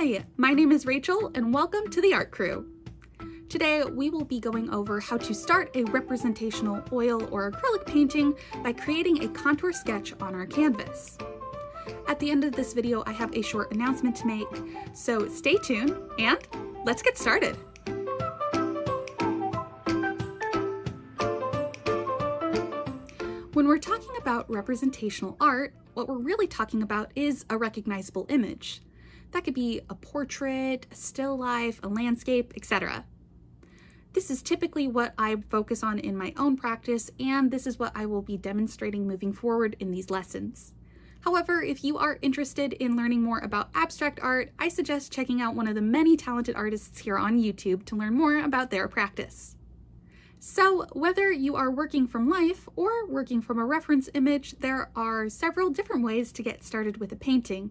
Hi, my name is Rachel and welcome to the Art Crew. Today we will be going over how to start a representational oil or acrylic painting by creating a contour sketch on our canvas. At the end of this video I have a short announcement to make, so stay tuned and let's get started. When we're talking about representational art, what we're really talking about is a recognizable image. That could be a portrait, a still life, a landscape, etc. This is typically what I focus on in my own practice, and this is what I will be demonstrating moving forward in these lessons. However, if you are interested in learning more about abstract art, I suggest checking out one of the many talented artists here on YouTube to learn more about their practice. So whether you are working from life or working from a reference image, there are several different ways to get started with a painting.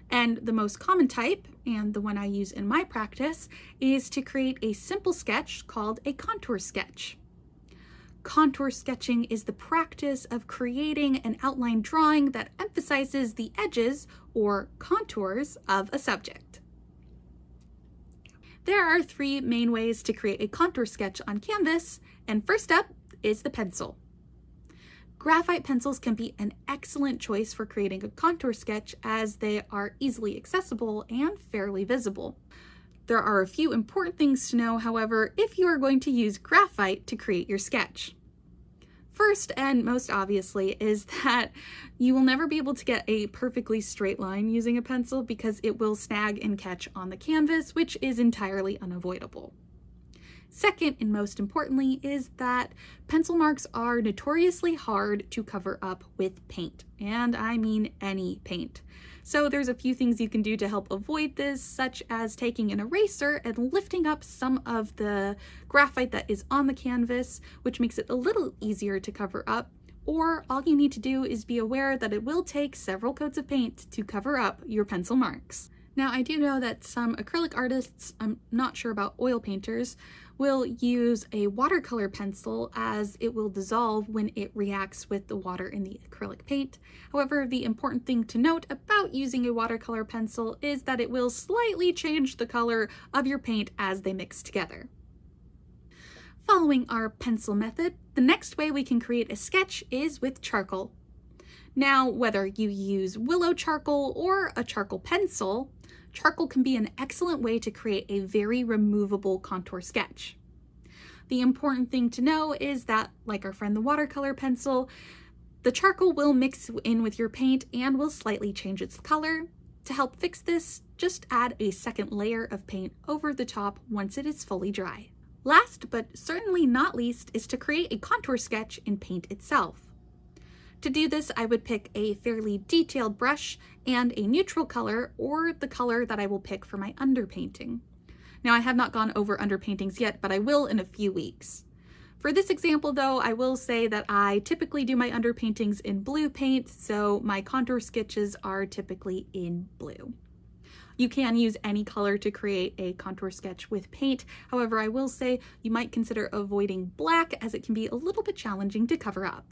And the most common type, and the one I use in my practice, is to create a simple sketch called a contour sketch. Contour sketching is the practice of creating an outline drawing that emphasizes the edges or contours of a subject. There are three main ways to create a contour sketch on canvas, and first up is the pencil. Graphite pencils can be an excellent choice for creating a contour sketch as they are easily accessible and fairly visible. There are a few important things to know, however, if you are going to use graphite to create your sketch. First, and most obviously, is that you will never be able to get a perfectly straight line using a pencil because it will snag and catch on the canvas, which is entirely unavoidable. Second, and most importantly, is that pencil marks are notoriously hard to cover up with paint, and I mean any paint. So there's a few things you can do to help avoid this, such as taking an eraser and lifting up some of the graphite that is on the canvas, which makes it a little easier to cover up, or all you need to do is be aware that it will take several coats of paint to cover up your pencil marks. Now, I do know that some acrylic artists, I'm not sure about oil painters, will use a watercolor pencil as it will dissolve when it reacts with the water in the acrylic paint. However, the important thing to note about using a watercolor pencil is that it will slightly change the color of your paint as they mix together. Following our pencil method, the next way we can create a sketch is with charcoal. Now, whether you use willow charcoal or a charcoal pencil, charcoal can be an excellent way to create a very removable contour sketch. The important thing to know is that, like our friend the watercolor pencil, the charcoal will mix in with your paint and will slightly change its color. To help fix this, just add a second layer of paint over the top once it is fully dry. Last but certainly not least is to create a contour sketch in paint itself. To do this, I would pick a fairly detailed brush and a neutral color, or the color that I will pick for my underpainting. Now, I have not gone over underpaintings yet, but I will in a few weeks. For this example though, I will say that I typically do my underpaintings in blue paint, so my contour sketches are typically in blue. You can use any color to create a contour sketch with paint. However, I will say you might consider avoiding black as it can be a little bit challenging to cover up.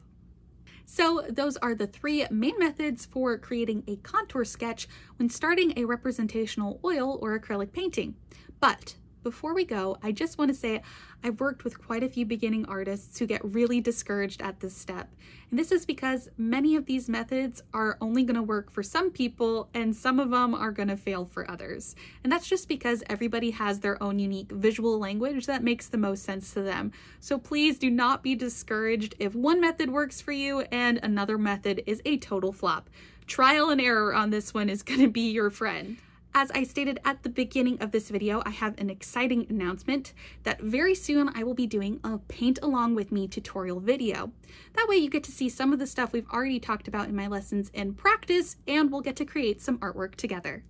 So those are the three main methods for creating a contour sketch when starting a representational oil or acrylic painting. But before we go, I just want to say I've worked with quite a few beginning artists who get really discouraged at this step. And this is because many of these methods are only going to work for some people and some of them are going to fail for others. And that's just because everybody has their own unique visual language that makes the most sense to them. So please do not be discouraged if one method works for you and another method is a total flop. Trial and error on this one is going to be your friend. As I stated at the beginning of this video, I have an exciting announcement that very soon I will be doing a paint along with me tutorial video. That way you get to see some of the stuff we've already talked about in my lessons in practice, and we'll get to create some artwork together.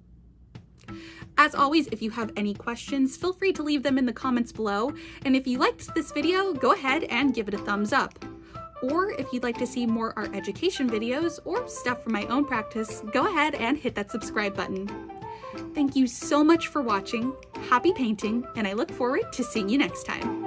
As always, if you have any questions, feel free to leave them in the comments below. And if you liked this video, go ahead and give it a thumbs up. Or if you'd like to see more art education videos or stuff from my own practice, go ahead and hit that subscribe button. Thank you so much for watching, happy painting, and I look forward to seeing you next time.